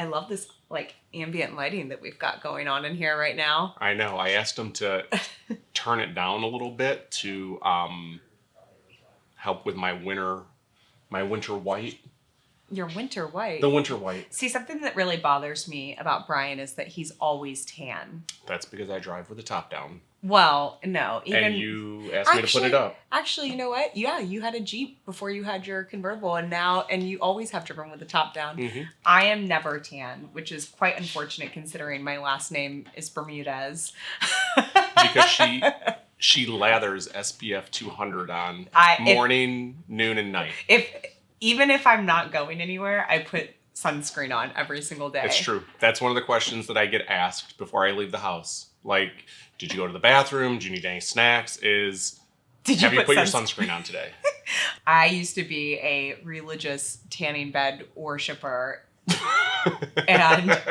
I love this like ambient lighting that we've got going on in here right now. I know. I asked him to turn it down a little bit to help with my winter white. Your winter white. The winter white. See, something that really bothers me about Bryan is that he's always tan. That's because I drive with the top down. Well, no. And you asked me to put it up. Actually, you know what? Yeah, you had a Jeep before you had your convertible, and you always have driven with the top down. Mm-hmm. I am never tan, which is quite unfortunate considering my last name is Bermudez. Because she lathers SPF 200 on morning, noon, and night. Even if I'm not going anywhere, I put sunscreen on every single day. It's true. That's one of the questions that I get asked before I leave the house. Like, did you go to the bathroom? Do you need any snacks? Have you put your sunscreen on today? I used to be a religious tanning bed worshiper. And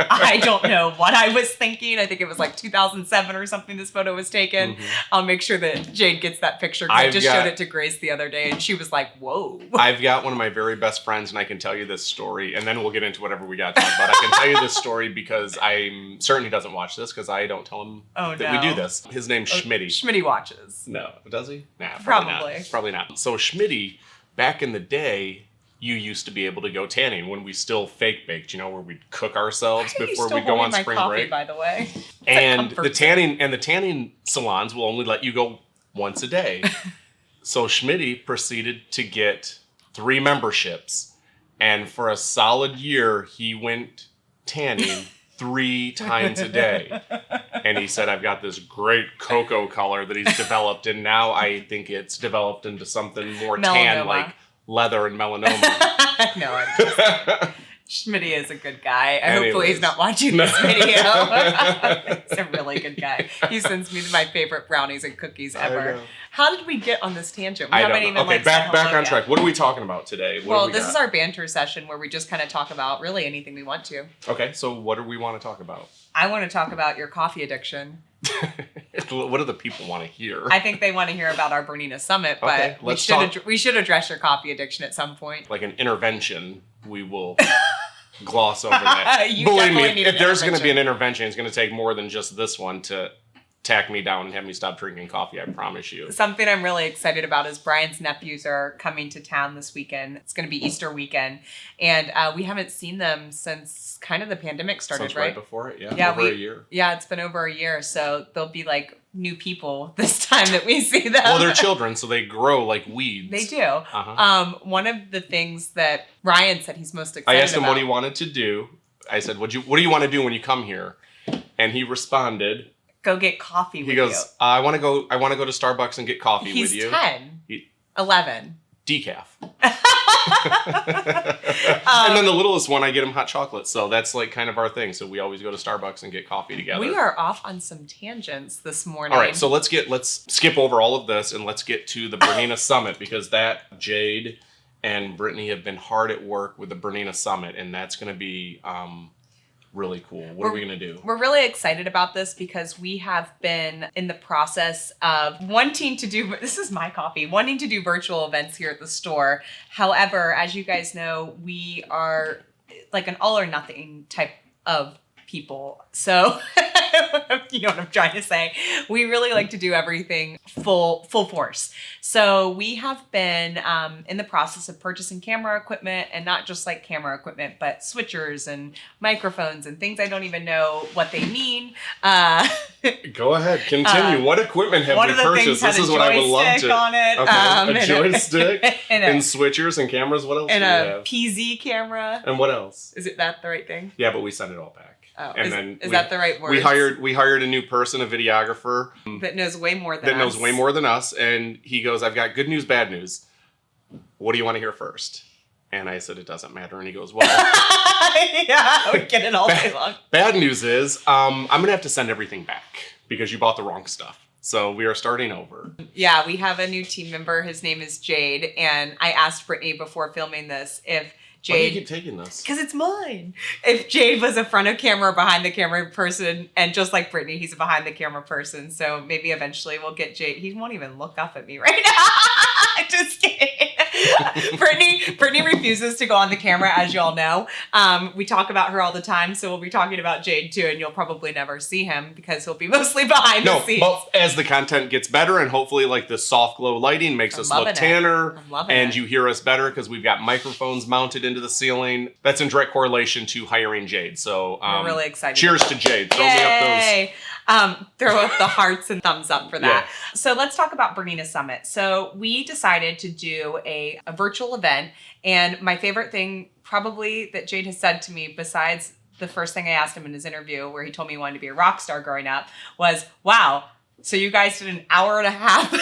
I don't know what I was thinking. I think it was like 2007 or something this photo was taken. Mm-hmm. I'll make sure that Jade gets that picture. I just showed it to Grace the other day and she was like, whoa. I've got one of my very best friends and I can tell you this story and then we'll get into whatever we got to talk about. I can tell you this story because I'm certain he doesn't watch this because I don't tell him that we do this. His name's Schmitty. Schmitty watches. No. Does he? Nah, probably. Probably not. So Schmitty, back in the day, you used to be able to go tanning when we still fake baked, where we'd cook ourselves before we go on spring break. By the way, and the tanning salons will only let you go once a day. So Schmitty proceeded to get 3 memberships, and for a solid year he went tanning 3 times a day. And he said, "I've got this great cocoa color that he's developed, and now I think it's developed into something more tan like." Leather and melanoma. No, I'm just Schmitty is a good guy. Hopefully he's not watching this video. He's a really good guy. He sends me my favorite brownies and cookies ever. How did we get on this tangent? I don't know. Okay, back on track. What are we talking about today? This is our banter session where we just kind of talk about really anything we want to. Okay, so what do we want to talk about? I want to talk about your coffee addiction. What do the people want to hear? I think they want to hear about our Bernina Summit, but we should address your coffee addiction at some point. Like an intervention, we will gloss over that. Believe me, if there's going to be an intervention, it's going to take more than just this one to tack me down and have me stop drinking coffee, I promise you. Something I'm really excited about is Bryan's nephews are coming to town this weekend. It's going to be Easter weekend. And we haven't seen them since kind of the pandemic started, right before it, yeah. Over a year. Yeah, it's been over a year. So they'll be like new people this time that we see them. Well, they're children, so they grow like weeds. They do. Uh-huh. One of the things that Bryan said he's most excited about. I asked him what he wanted to do. I said, what do you want to do when you come here? And he responded, go get coffee with you. He goes, I want to go to Starbucks and get coffee with you. He's 10. 11. Decaf. And then the littlest one, I get him hot chocolate. So that's like kind of our thing. So we always go to Starbucks and get coffee together. We are off on some tangents this morning. All right, so let's skip over all of this and let's get to the Bernina Summit because Jade and Brittany have been hard at work with the Bernina Summit, and that's going to be really cool. What are we going to do? We're really excited about this because we have been in the process of wanting to do virtual events here at the store. However, as you guys know, we are like an all or nothing type of people. So, you know what I'm trying to say. We really like to do everything full force. So we have been in the process of purchasing camera equipment, and not just like camera equipment, but switchers and microphones and things I don't even know what they mean. Go ahead, continue. What equipment have we purchased? This is what I would love to. On it. Okay. A joystick and switchers and cameras. What else do we have? And a PZ camera. And what else? Is that the right thing? Yeah, but we sent it all back. Oh, and is that the right word? We hired a new person, a videographer that knows way more than us. And he goes, "I've got good news, bad news. What do you want to hear first?" And I said, "It doesn't matter." And he goes, "Well, yeah, we get it all day long." Bad news is, I'm gonna have to send everything back because you bought the wrong stuff. So we are starting over. Yeah, we have a new team member. His name is Jade, and I asked Brittany before filming this if Jade, why do you keep taking this? Because it's mine. If Jade was a front of camera, behind the camera person, and just like Brittany, he's a behind the camera person. So maybe eventually we'll get Jade. He won't even look up at me right now. Just kidding. Brittany refuses to go on the camera, as y'all know. We talk about her all the time, so we'll be talking about Jade too, and you'll probably never see him because he'll be mostly behind the scenes. But as the content gets better and hopefully like the soft glow lighting makes us look tanner and you hear us better because we've got microphones mounted into the ceiling, that's in direct correlation to hiring Jade. So we're really excited. Cheers to Jade. Throw me up those. Throw up the hearts and thumbs up for that. Yeah. So let's talk about Bernina Summit. So we decided to do a virtual event, and my favorite thing probably that Jade has said to me, besides the first thing I asked him in his interview where he told me he wanted to be a rock star growing up, was, wow, so you guys did an hour and a half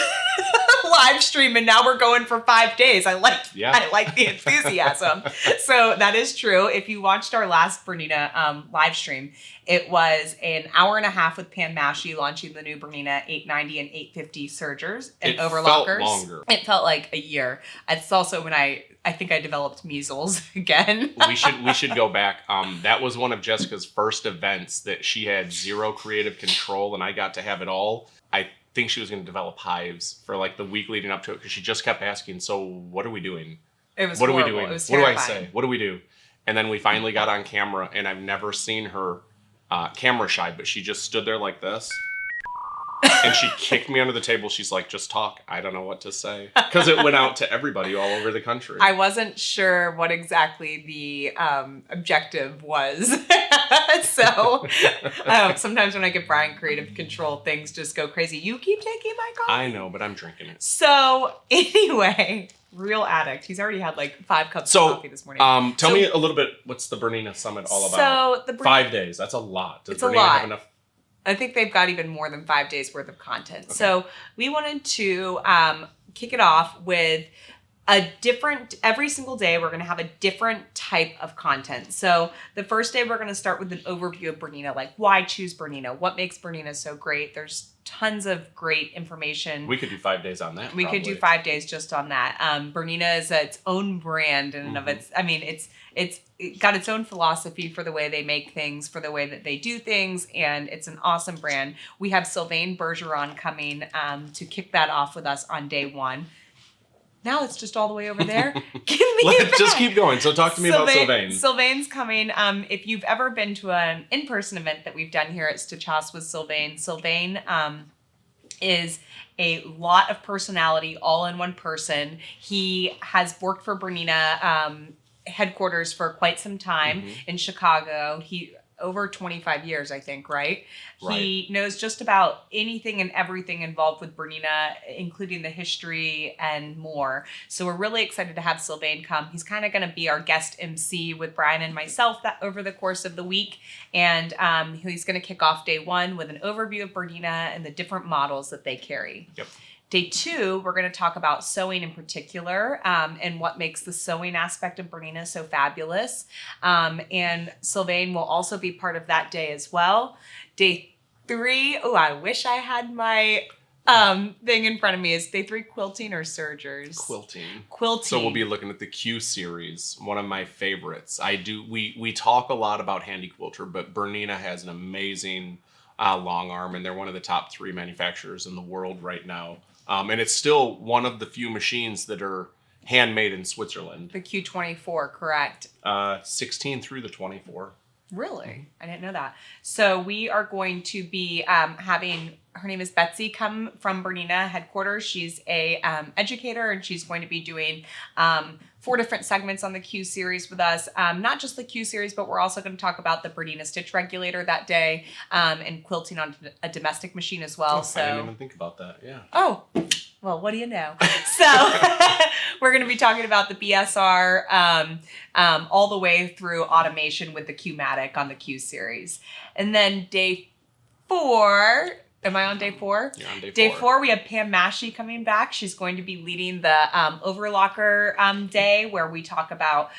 live stream and now we're going for 5 days. I like the enthusiasm. So that is true. If you watched our last Bernina live stream, it was an hour and a half with Pam Mashi launching the new Bernina 890 and 850 surgers and overlockers. Felt longer. It felt like a year. It's also when I think I developed measles again. we should go back. That was one of Jessica's first events that she had zero creative control, and I got to have it all. I think she was going to develop hives for like the week leading up to it because she just kept asking, so what are we doing? It was what horrible. Are we doing? It was terrifying. terrifying. What do I say? What do we do? And then we finally got on camera, and I've never seen her camera shy, but she just stood there like this. And she kicked me under the table. She's like, just talk. I don't know what to say. Because it went out to everybody all over the country. I wasn't sure what exactly the objective was. So sometimes when I give Bryan creative control, things just go crazy. You keep taking my coffee. I know, but I'm drinking it. So anyway, real addict. He's already had like 5 cups of coffee this morning. Tell me a little bit, what's the Bernina Summit all about? So 5 days. That's a lot. Does it's Bernina a lot. have enough? I think they've got even more than 5 days worth of content. Okay. So we wanted to kick it off with every single day we're going to have a different type of content. So the first day we're going to start with an overview of Bernina, like why choose Bernina? What makes Bernina so great? There's tons of great information. We could do 5 days on that. We could do 5 days just on that. Bernina is its own brand in and of its, I mean, it's got its own philosophy for the way they make things, for the way that they do things, and it's an awesome brand. We have Sylvain Bergeron coming to kick that off with us on day 1. Now it's just all the way over there. Let's just keep going. So talk to me about Sylvain. Sylvain's coming. If you've ever been to an in-person event that we've done here at Stitchhouse with Sylvain is a lot of personality all in one person. He has worked for Bernina headquarters for quite some time in Chicago. He over 25 years, I think, right? He knows just about anything and everything involved with Bernina, including the history and more. So we're really excited to have Sylvain come. He's kind of going to be our guest MC with Bryan and myself over the course of the week. And he's going to kick off day 1 with an overview of Bernina and the different models that they carry. Yep. Day 2, we're going to talk about sewing in particular and what makes the sewing aspect of Bernina so fabulous. And Sylvain will also be part of that day as well. Day 3, I wish I had my thing in front of me. Is day 3 quilting or sergers? Quilting. So we'll be looking at the Q series, one of my favorites. We talk a lot about Handy Quilter, but Bernina has an amazing long arm, and they're one of the top 3 manufacturers in the world right now. And it's still one of the few machines that are handmade in Switzerland. The Q24, correct? 16 through the 24. Really? I didn't know that. So we are going to be having, her name is Betsy, come from Bernina headquarters. She's a educator, and she's going to be doing 4 different segments on the Q series with us. Not just the Q series, but we're also going to talk about the Bernina stitch regulator that day and quilting on a domestic machine as well. I didn't even think about that. Yeah. Oh, well, what do you know? So we're going to be talking about the BSR all the way through automation with the Q-Matic on the Q series. And then day 4... Am I on day 4? You're on day 4. Day 4, we have Pam Mashi coming back. She's going to be leading the overlocker day, where we talk about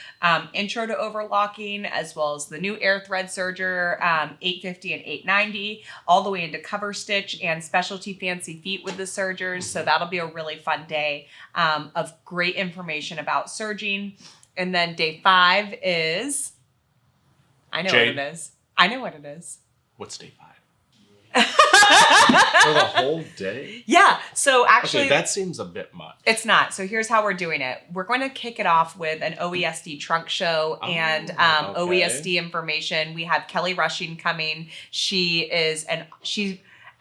intro to overlocking, as well as the new air thread serger, 850 and 890, all the way into cover stitch and specialty fancy feet with the sergers. So that'll be a really fun day of great information about serging. And then day 5 is... I know Jade. what it is. I know what it is. What's day 5? For the whole day? Yeah. So actually, okay, that seems a bit much. It's not. So here's how we're doing it. We're going to kick it off with an OESD trunk show and okay. OESD information. We have Kelly Rushing coming. She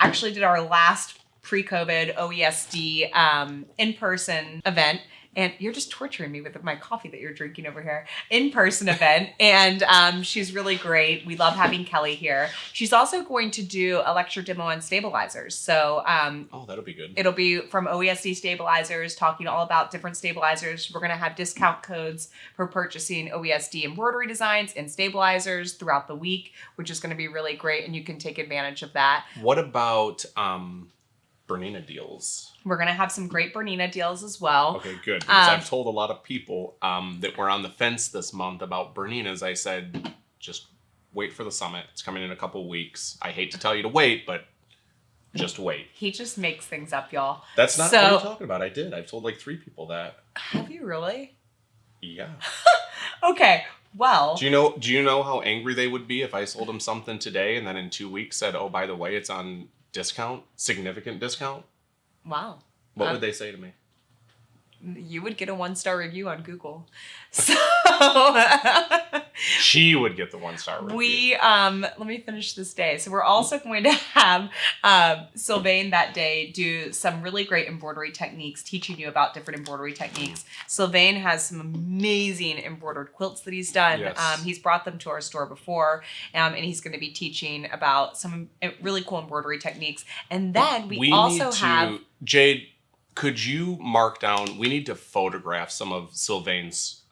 actually did our last pre-COVID OESD in-person event. And you're just torturing me with my coffee that you're drinking over here. In-person event. And she's really great. We love having Kelly here. She's also going to do a lecture demo on stabilizers. So that'll be good. it'll be from OESD stabilizers, talking all about different stabilizers. We're going to have discount codes for purchasing OESD embroidery designs and stabilizers throughout the week, which is going to be really great. And you can take advantage of that. What about Bernina Deals? We're going to have some great Bernina deals as well. Okay, good. Because I've told a lot of people that were on the fence this month about Berninas. I said, just wait for the summit. It's coming in a couple weeks. I hate to tell you to wait, but just wait. He just makes things up, y'all. That's not what I'm talking about. I did. I've told like 3 people that. Have you really? Yeah. Okay. Well. Do you know how angry they would be if I sold them something today and then in 2 weeks said, oh, by the way, it's on discount, significant discount? Wow. What would they say to me? You would get a 1-star review on Google. So she would get the 1-star review. Let me finish this day. So we're also going to have Sylvain that day do some really great embroidery techniques, teaching you about different embroidery techniques. Sylvain has some amazing embroidered quilts that he's done. Yes. He's brought them to our store before, and he's going to be teaching about some really cool embroidery techniques. And then we also have Jade. Could you mark down? We need to photograph some of Sylvain's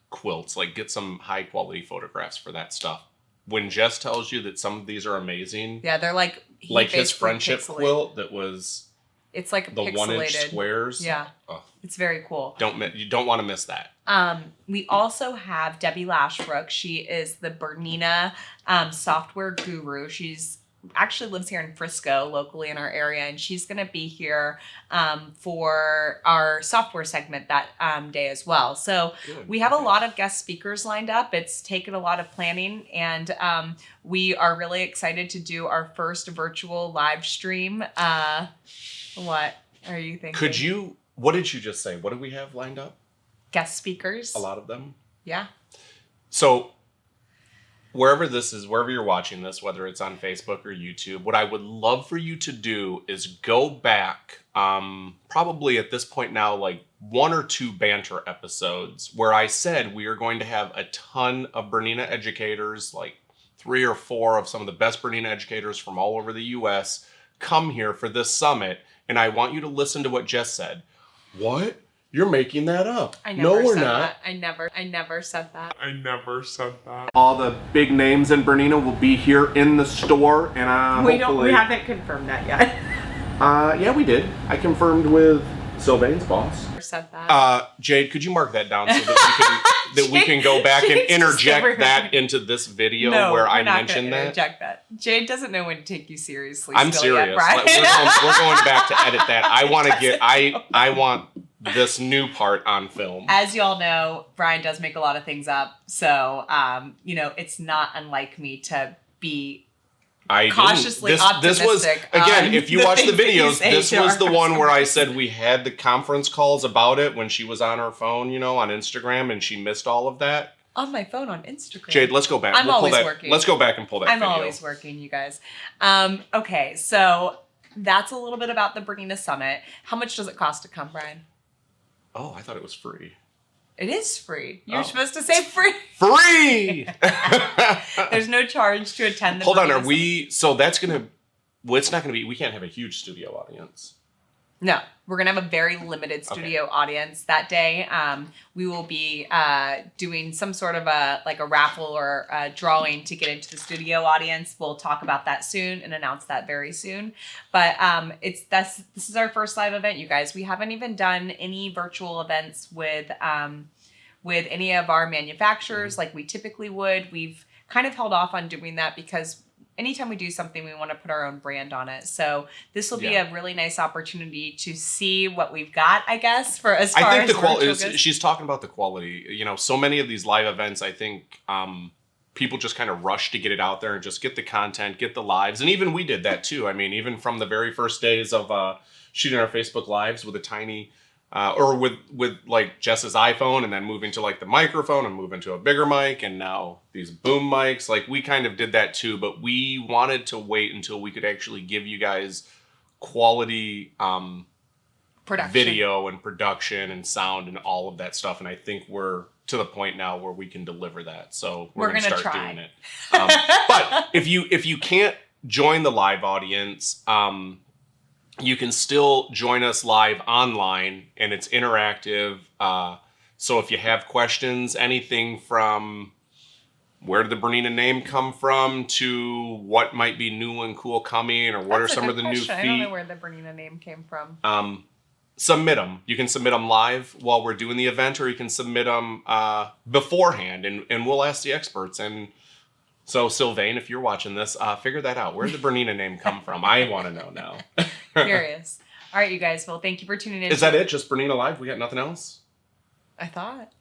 quilts, like get some high quality photographs for that stuff. When Jess tells you that some of these are amazing, yeah, they're like his friendship quilt that was. It's like the pixelated. 1-inch squares. Yeah, it's very cool. You don't want to miss that. We also have Debbie Lashbrook. She is the Bernina software guru. She's actually lives here in Frisco, locally in our area, and she's going to be here for our software segment that day as well. So we have a lot of guest speakers lined up. It's taken a lot of planning, and we are really excited to do our first virtual live stream. What are you thinking? What did you just say? What do we have lined up? Guest speakers. A lot of them? Yeah. So wherever you're watching this, whether it's on Facebook or YouTube, what I would love for you to do is go back, probably at this point now, like 1 or 2 Banter episodes where I said we are going to have a ton of Bernina educators, like 3 or 4 of some of the best Bernina educators from all over the U.S. come here for this summit. And I want you to listen to what Jess said. What? You're making that up. I never said that. I never said that. I never said that. All the big names in Bernina will be here in the store, and we haven't confirmed that yet. Yeah, we did. I confirmed with Sylvain's boss. Said that. Jade, could you mark that down so that we can go back and interject that into this video where I mentioned that? Interject that. Jade doesn't know when to take you seriously. I'm serious. Yet, Bryan. We're going back to edit that. I want this new part on film. As y'all know, Bryan does make a lot of things up. So, it's not unlike me to be cautiously optimistic. This was, again, if you watch the videos, this was the one where I said we had the conference calls about it when she was on her phone, on Instagram, and she missed all of that. On my phone on Instagram. Jade, let's go back. I'm always working. Let's go back and pull that video. I'm always working, you guys. Okay, so that's a little bit about the Bernina Summit. How much does it cost to come, Bryan? Oh, I thought it was free. It is free. You're supposed to say free. Free! There's no charge to attend the Hold on, Summit. so that's going to, it's not going to be, we can't have a huge studio audience. No, we're going to have a very limited studio audience that day. We will be doing some sort of a raffle or a drawing to get into the studio audience. We'll talk about that soon and announce that very soon. But this is our first live event, you guys. We haven't even done any virtual events with any of our manufacturers like we typically would. We've kind of held off on doing that because anytime we do something, we want to put our own brand on it. So this will be a really nice opportunity to see what we've got, I guess, for as far as the quality. She's talking about the quality. So many of these live events, I think people just kind of rush to get it out there and just get the content, get the lives. And even we did that too. I mean, even from the very first days of shooting our Facebook lives with a tiny, or with like Jess's iPhone, and then moving to like the microphone and moving to a bigger mic, and now these boom mics. Like we kind of did that too, but we wanted to wait until we could actually give you guys quality video and production and sound and all of that stuff. And I think we're to the point now where we can deliver that. So we're going to start doing it. But if you can't join the live audience, you can still join us live online, and it's interactive. So if you have questions, anything from where did the Bernina name come from to what might be new and cool coming, or what are some of the new feet. I don't know where the Bernina name came from. Submit them. You can submit them live while we're doing the event, or you can submit them beforehand, and we'll ask the experts. And so, Sylvain, if you're watching this, figure that out. Where did the Bernina name come from? I want to know now. Curious. All right, you guys. Well, thank you for tuning in. Is that it? Just Bernina Live? We got nothing else? I thought.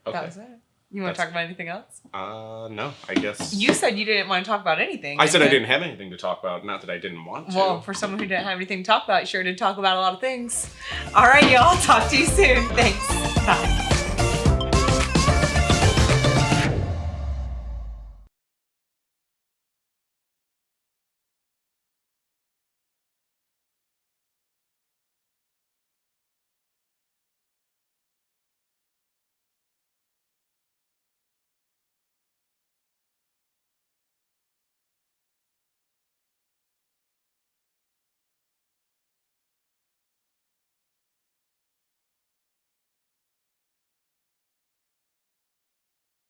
Okay. That was it. You want to talk about anything else? No, I guess. You said you didn't want to talk about anything. I said I didn't have anything to talk about. Not that I didn't want to. Well, for someone who didn't have anything to talk about, you sure did talk about a lot of things. All right, y'all. Talk to you soon. Thanks. Bye.